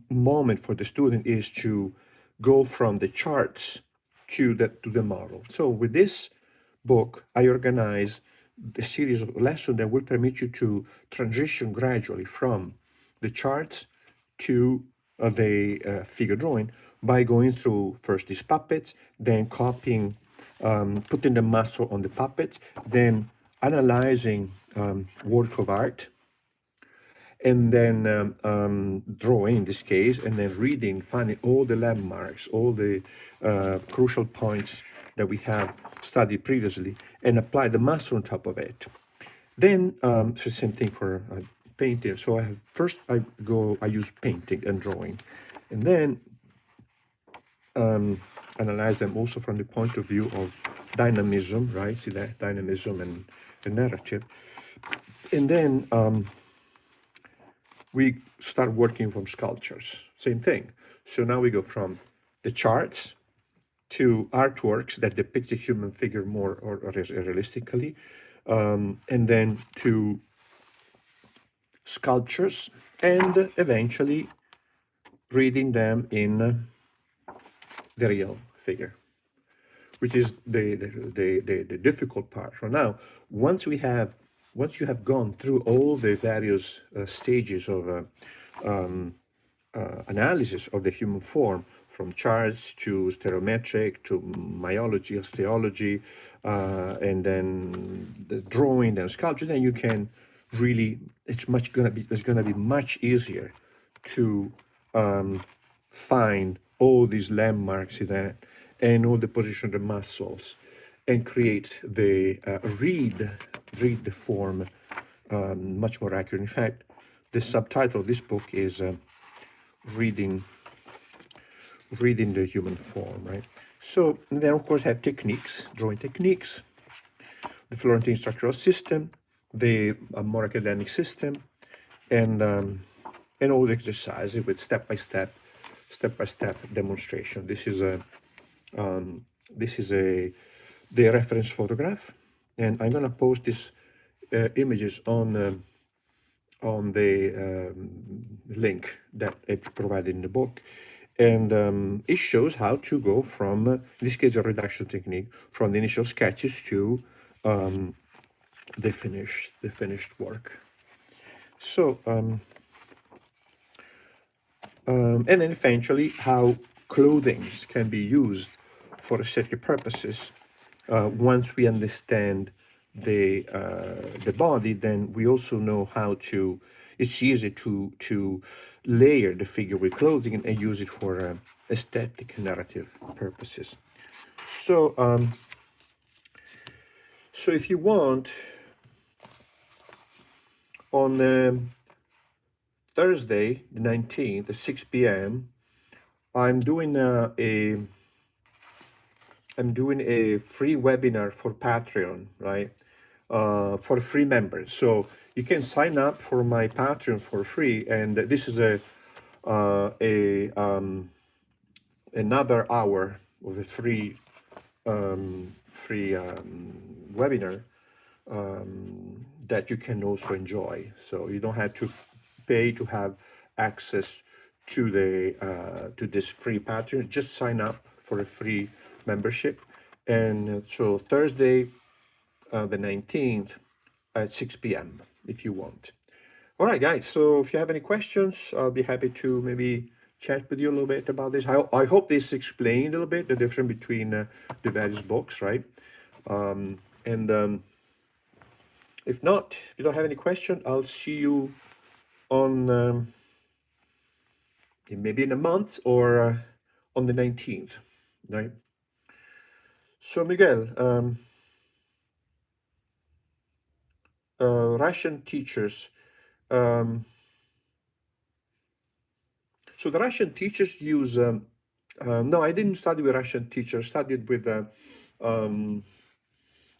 moment for the student is to go from the charts to the model. So with this book, I organize a series of lessons that will permit you to transition gradually from the charts to the figure drawing by going through first these puppets, then copying, putting the muscle on the puppets, then analyzing work of art, and then drawing in this case, and then reading, finding all the landmarks, all the crucial points that we have studied previously, and apply the muscle on top of it. Then, so same thing for painting. So I use painting and drawing, and then analyze them also from the point of view of dynamism, right? See that dynamism and narrative, and then we start working from sculptures. Same thing. So now we go from the charts to artworks that depict the human figure more or realistically, and then to sculptures, and eventually reading them in the real figure, which is the difficult part. So now, once you have gone through all the various stages of analysis of the human form, from charts to stereometric to myology, osteology, and then the drawing and sculpture, then you can really, it's gonna be much easier to find all these landmarks in that and all the position of the muscles, and create the read the form much more accurate. In fact, the subtitle of this book is reading the human form, right? So then, of course, have techniques, drawing techniques, the Florentine structural system, the more academic system, and all the exercises with step-by-step demonstration. This is the reference photograph, and I'm gonna post these images on the link that I provided in the book. And it shows how to go from, in this case, a reduction technique, from the initial sketches to the finished work. So, and then eventually how clothing can be used for aesthetic purposes. Once we understand the body, then we also know how to. It's easy to layer the figure with clothing and use it for aesthetic narrative purposes. So, so if you want, on Thursday, the 19th, at 6 p.m., I'm doing a free webinar for Patreon, right? For free members. So you can sign up for my Patreon for free, and this is another hour of a free webinar that you can also enjoy. So you don't have to pay to have access to to this free Patreon. Just sign up for a free membership. And so Thursday, the 19th at 6 p.m. if you want. All right, guys. So if you have any questions, I'll be happy to maybe chat with you a little bit about this. I hope this explained a little bit the difference between the various books, right? If not, if you don't have any question, I'll see you on maybe in a month or on the 19th, right? So Miguel, Russian teachers. So the Russian teachers use. No, I didn't study with Russian teachers. I studied with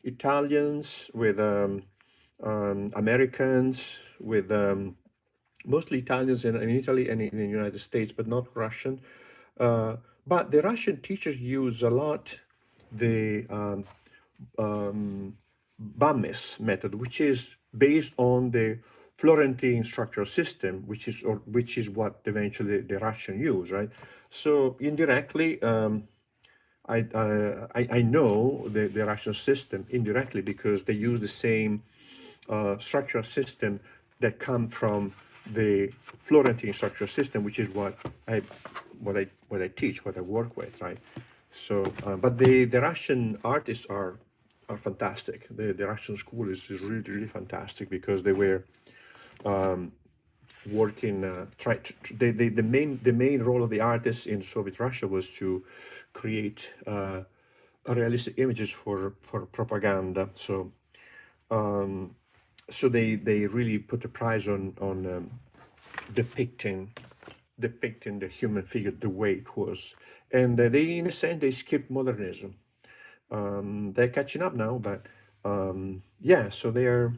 Italians, with Americans, with mostly Italians in Italy and in the United States, but not Russian. But the Russian teachers use a lot the BAMES method, which is based on the Florentine structural system, which is what eventually the Russian use, right? So indirectly, I know the Russian system indirectly because they use the same structural system that come from the Florentine structural system, which is what I teach, what I work with, right? So, but the Russian artists are fantastic. The Russian school is really fantastic because they were working. The main role of the artists in Soviet Russia was to create realistic images for propaganda. So so they really put a prize on depicting the human figure the way it was, and they, in a sense, they skipped modernism. They're catching up now, but yeah, so they are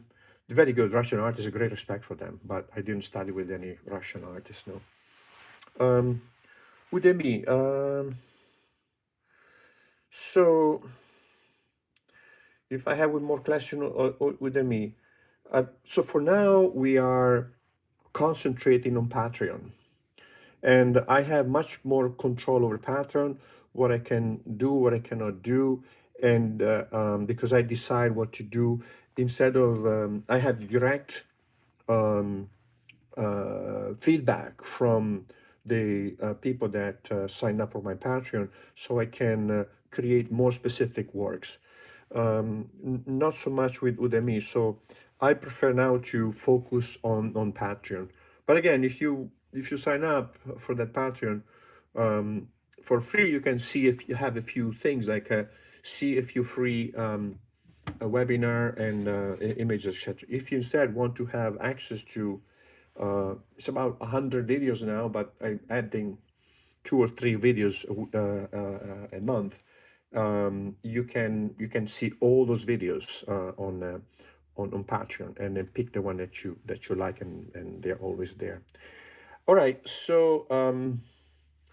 very good Russian artists. A great respect for them, but I didn't study with any Russian artists, no. With me, so if I have one more question with me, so for now we are concentrating on Patreon. And I have much more control over Patreon, what I can do, what I cannot do, and because I decide what to do instead of I have direct feedback from the people that sign up for my Patreon, so I can create more specific works. Not so much with Udemy, so I prefer now to focus on Patreon. But again, if you sign up for that Patreon for free, you can see if you have a few things like see a few free a webinar and images, etc. If you instead want to have access to it's about 100 videos now, but I'm adding 2 or 3 videos a month. You can see all those videos on Patreon, and then pick the one that you like, and they're always there. All right, so all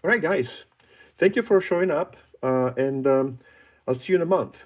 right, guys, thank you for showing up, and I'll see you in a month.